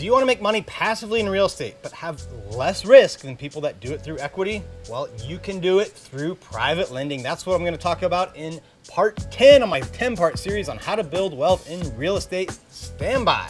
Do you want to make money passively in real estate, but have less risk than people that do it through equity? Well, you can do it through private lending. That's what I'm going to talk about in part 10 of my 10-part series on how to build wealth in real estate. Stand by.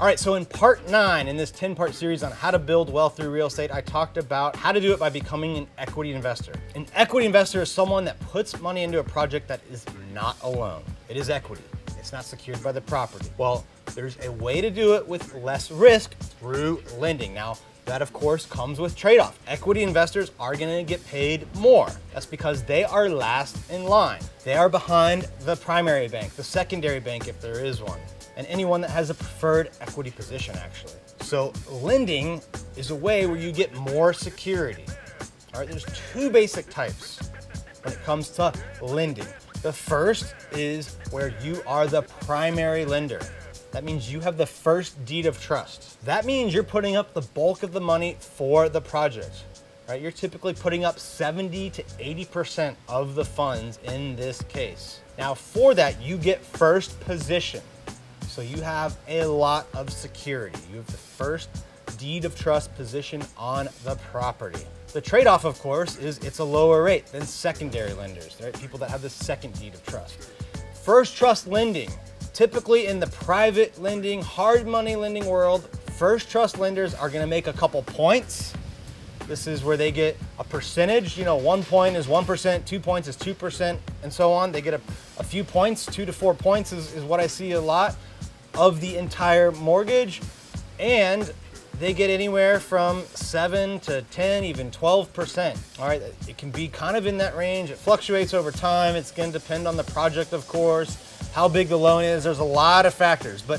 All right, so in part 9 in this 10-part series on how to build wealth through real estate, I talked about how to do it by becoming an equity investor. An equity investor is someone that puts money into a project that is not a loan. It is equity. It's not secured by the property. Well, there's a way to do it with less risk through lending. Now, that of course comes with trade-off. Equity investors are gonna get paid more. That's because they are last in line. They are behind the primary bank, the secondary bank if there is one, and anyone that has a preferred equity position actually. So lending is a way where you get more security. All right, there's two basic types when it comes to lending. The first is where you are the primary lender. That means you have the first deed of trust. That means you're putting up the bulk of the money for the project. Right? You're typically putting up 70 to 80% of the funds in this case. Now for that, you get first position. So you have a lot of security. You have the first deed of trust position on the property. The trade-off, of course, is it's a lower rate than secondary lenders, right? People that have the second deed of trust. First trust lending, typically in the private lending, hard money lending world, first trust lenders are gonna make a couple points. This is where they get a percentage, 1 point is 1%, 2 points is 2%, and so on. They get a few points, 2 to 4 points is what I see a lot of the entire mortgage, and they get anywhere from 7 to 10, even 12%. All right, it can be kind of in that range. It fluctuates over time. It's gonna depend on the project, of course, how big the loan is. There's a lot of factors, but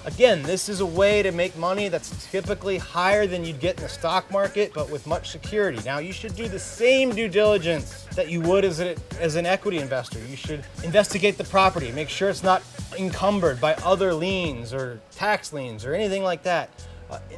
again, this is a way to make money that's typically higher than you'd get in the stock market, but with much security. Now, you should do the same due diligence that you would as an equity investor. You should investigate the property, make sure it's not encumbered by other liens or tax liens or anything like that.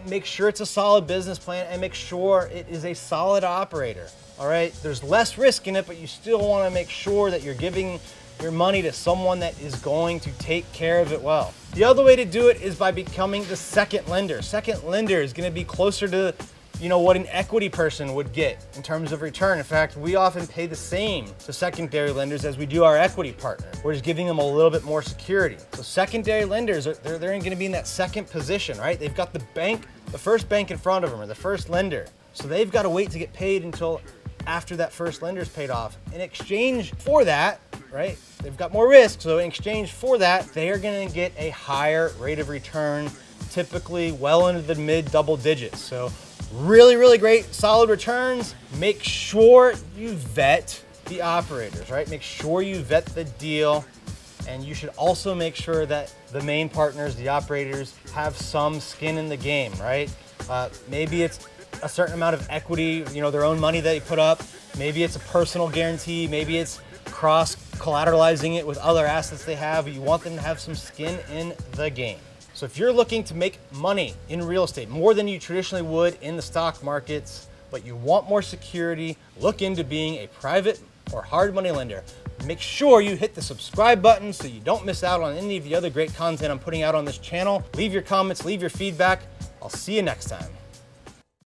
Make sure it's a solid business plan and make sure it is a solid operator. All right, there's less risk in it, but you still want to make sure that you're giving your money to someone that is going to take care of it well. The other way to do it is by becoming the second lender. Second lender is going to be closer to what an equity person would get in terms of return. In fact, we often pay the same to secondary lenders as we do our equity partner. We're just giving them a little bit more security. So secondary lenders, they're going to be in that second position, right? They've got the bank, the first bank in front of them, or the first lender. So they've got to wait to get paid until after that first lender's paid off. In exchange for that, right, they've got more risk. So in exchange for that, they are going to get a higher rate of return, typically well into the mid double digits. So really, really great, solid returns. Make sure you vet the operators, right? Make sure you vet the deal. And you should also make sure that the main partners, the operators, have some skin in the game, right? Maybe it's a certain amount of equity, their own money that they put up. Maybe it's a personal guarantee. Maybe it's cross-collateralizing it with other assets they have. You want them to have some skin in the game. So if you're looking to make money in real estate, more than you traditionally would in the stock markets, but you want more security, look into being a private or hard money lender. Make sure you hit the subscribe button so you don't miss out on any of the other great content I'm putting out on this channel. Leave your comments, leave your feedback. I'll see you next time.